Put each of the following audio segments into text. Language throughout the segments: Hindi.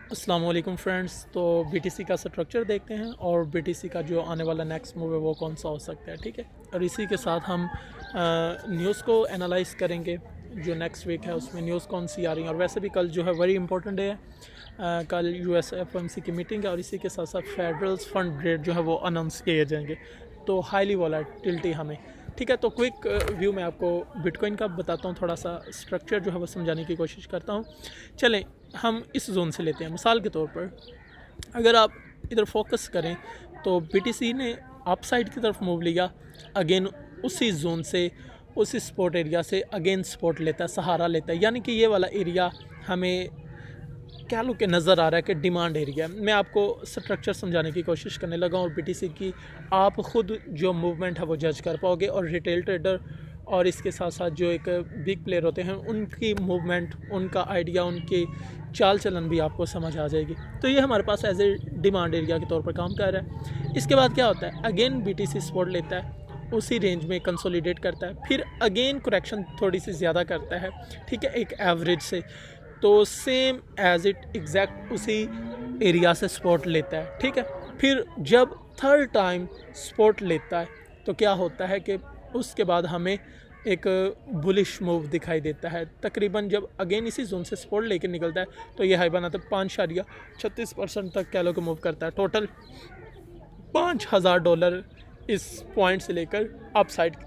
अस्सलाम वालेकुम फ्रेंड्स। तो बीटीसी का स्ट्रक्चर देखते हैं और बीटीसी का जो आने वाला नेक्स्ट मूव है वो कौन सा हो सकता है, ठीक है। और इसी के साथ हम न्यूज़ को एनालाइज करेंगे। जो नेक्स्ट वीक है उसमें न्यूज़ कौन सी आ रही है। और वैसे भी कल जो है वेरी इंपॉर्टेंट डे है। कल यूएस एफओएमसी की मीटिंग है और इसी के साथ साथ फेडरल फंड रेट जो है वो अनाउंस किए जाएंगे। तो हाईली वॉलेटिलिटी हमें, ठीक है। तो क्विक व्यू में आपको बिटकॉइन का बताता हूँ, थोड़ा सा स्ट्रक्चर जो है वो समझाने की कोशिश करता हूँ। चलें हम इस जोन से लेते हैं। मिसाल के तौर पर अगर आप इधर फोकस करें तो बीटीसी ने अप साइड की तरफ मूव लिया, अगेन उसी जोन से, उसी स्पॉट एरिया से अगेन स्पॉट लेता है, सहारा लेता है। यानी कि ये वाला एरिया हमें क्या लो के नज़र आ रहा है कि डिमांड एरिया। मैं आपको स्ट्रक्चर समझाने की कोशिश करने लगा और बीटीसी की आप ख़ुद जो मूवमेंट है वो जज कर पाओगे। और रिटेल ट्रेडर और इसके साथ साथ जो एक बिग प्लेयर होते हैं उनकी मूवमेंट, उनका आइडिया, उनकी चाल चलन भी आपको समझ आ जाएगी। तो ये हमारे पास एज ए डिमांड एरिया के तौर पर काम कर रहा है। इसके बाद क्या होता है, अगेन बीटीसी सपोर्ट लेता है, उसी रेंज में कंसोलिडेट करता है, फिर अगेन करेक्शन थोड़ी सी ज़्यादा करता है, ठीक है, एक एवरेज से। तो सेम एज इट एग्जैक्ट उसी एरिया से सपोर्ट लेता है, ठीक है। फिर जब थर्ड टाइम सपोर्ट लेता है तो क्या होता है कि उसके बाद हमें एक बुलिश मूव दिखाई देता है। तकरीबन जब अगेन इसी जोन से सपोर्ट लेके निकलता है तो ये हाई बनाता है, 5.36% तक कैलो को मूव करता है। टोटल $5,000 इस पॉइंट से लेकर अप साइड की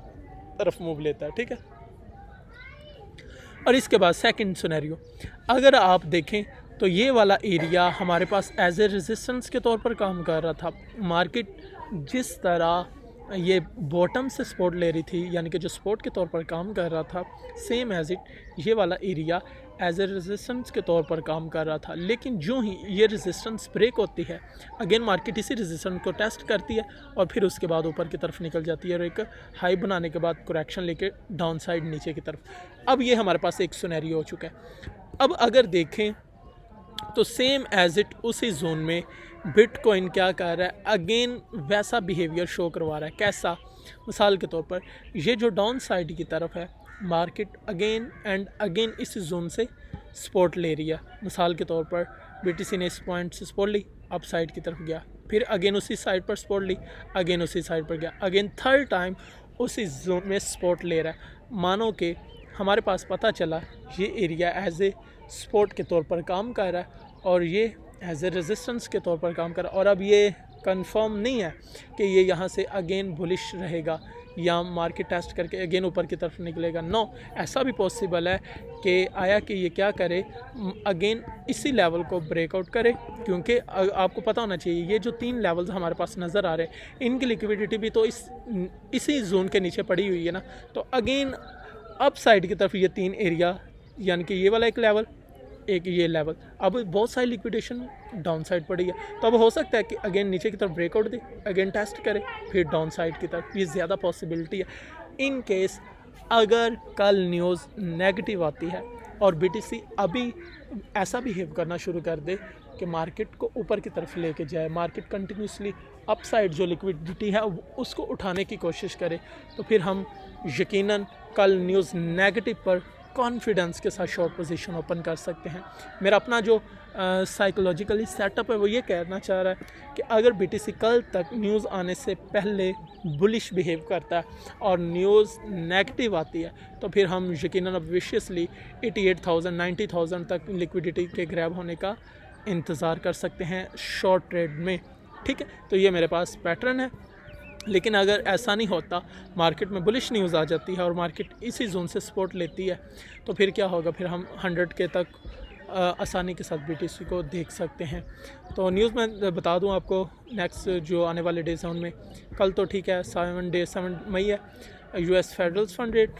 तरफ मूव लेता है, ठीक है। और इसके बाद सेकंड सिनेरियो अगर आप देखें तो ये वाला एरिया हमारे पास एज ए रेजिस्टेंस के तौर पर काम कर रहा था। मार्केट जिस तरह ये बॉटम से सपोर्ट ले रही थी, यानी कि जो सपोर्ट के तौर पर काम कर रहा था, सेम एज इट ये वाला एरिया एज ए रेजिस्टेंस के तौर पर काम कर रहा था। लेकिन जो ही ये रेजिस्टेंस ब्रेक होती है, अगेन मार्केट इसी रेजिस्टेंस को टेस्ट करती है और फिर उसके बाद ऊपर की तरफ निकल जाती है और एक हाई बनाने के बाद करेक्शन लेके डाउन साइड नीचे की तरफ। अब ये हमारे पास एक सिनेरियो हो चुका है। अब अगर देखें तो सेम एज इट उसी जोन में बिटकॉइन क्या कर रहा है, अगेन वैसा बिहेवियर शो करवा रहा है। कैसा? मिसाल के तौर पर ये जो डाउन साइड की तरफ है, मार्केट अगेन एंड अगेन इस जोन से सपोर्ट ले रही है। मिसाल के तौर पर बीटीसी ने इस पॉइंट से सपोर्ट ली, अप साइड की तरफ गया, फिर अगेन उसी साइड पर सपोर्ट ली, अगेन उसी साइड पर गया, अगेन थर्ड टाइम उसी जोन में सपोर्ट ले रहा है। मानो कि हमारे पास पता चला ये एरिया एज ए सपोर्ट के तौर पर काम कर रहा है और ये एज ए रेजिस्टेंस के तौर पर काम कर रहा है। और अब ये कंफर्म नहीं है कि ये यहाँ से अगेन बुलिश रहेगा या मार्केट टेस्ट करके अगेन ऊपर की तरफ निकलेगा। नो, ऐसा भी पॉसिबल है कि आया कि ये क्या करे, अगेन इसी लेवल को ब्रेकआउट करे। क्योंकि आपको पता होना चाहिए ये जो 3 लेवल्स हमारे पास नज़र आ रहे हैं इनकी लिक्विडिटी भी तो इसी जोन के नीचे पड़ी हुई है ना। तो अगेन अप साइड की तरफ ये 3 एरिया, यानी कि ये वाला एक लेवल, एक ये लेवल, अब बहुत सारी लिक्विडेशन डाउन साइड पड़ी है। तो अब हो सकता है कि अगेन नीचे की तरफ ब्रेकआउट दे, अगेन टेस्ट करे, फिर डाउन साइड की तरफ। ये ज़्यादा पॉसिबिलिटी है। इन केस अगर कल न्यूज़ नेगेटिव आती है और बीटीसी अभी ऐसा बिहेव करना शुरू कर दे कि मार्केट को ऊपर की तरफ लेके जाए, मार्केट कंटिन्यूसली अप साइड जो लिक्विडिटी है उसको उठाने की कोशिश करे, तो फिर हम यकीनन कल न्यूज़ नेगेटिव पर कॉन्फिडेंस के साथ शॉर्ट पोजीशन ओपन कर सकते हैं। मेरा अपना जो साइकोलॉजिकली सेटअप है वो ये कहना चाह रहा है कि अगर बीटीसी कल तक न्यूज़ आने से पहले बुलिश बिहेव करता है और न्यूज़ नेगेटिव आती है तो फिर हम यकीनन अब विशियसली 88,000 90,000 तक लिक्विडिटी के ग्रैब होने का इंतज़ार कर सकते हैं शॉर्ट ट्रेड में, ठीक है। तो ये मेरे पास पैटर्न है। लेकिन अगर ऐसा नहीं होता, मार्केट में बुलिश न्यूज़ आ जाती है और मार्केट इसी जोन से सपोर्ट लेती है, तो फिर क्या होगा, फिर हम 100K तक आसानी के साथ बीटीसी को देख सकते हैं। तो न्यूज़ मैं बता दूं आपको, नेक्स्ट जो आने वाले डेज हैं उनमें कल तो ठीक है 7 मई है, यूएस फेडरल फंड रेट,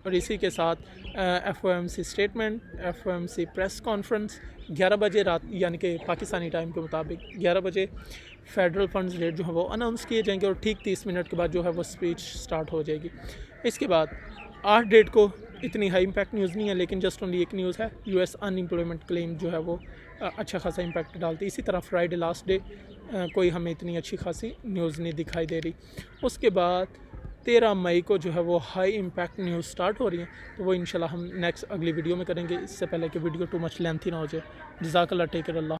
और इसी के साथ FOMC statement, FOMC press conference 11 बजे रात, यानी कि पाकिस्तानी टाइम के मुताबिक 11 बजे फेडरल फंड्स रेट जो है वो अनाउंस किए जाएंगे और ठीक 30 मिनट के बाद जो है वो स्पीच स्टार्ट हो जाएगी। इसके बाद 8 डेट को इतनी हाई इम्पैक्ट न्यूज़ नहीं है, लेकिन जस्ट ओनली एक न्यूज़ है, यूएस अनएम्प्लॉयमेंट क्लेम जो है वो अच्छा खासा इम्पैक्ट डालती है। इसी तरह फ्राइडे लास्ट डे कोई हमें इतनी अच्छी खासी न्यूज़ नहीं दिखाई दे रही। उसके बाद 13 मई को जो है वो हाई इम्पैक्ट न्यूज़ स्टार्ट हो रही हैं, तो वो इंशाल्लाह हम नेक्स्ट अगली वीडियो में करेंगे। इससे पहले कि वीडियो टू मच लेंथी ना हो जाए। जज़ाकल्लाह, टेक केयर, अल्लाह।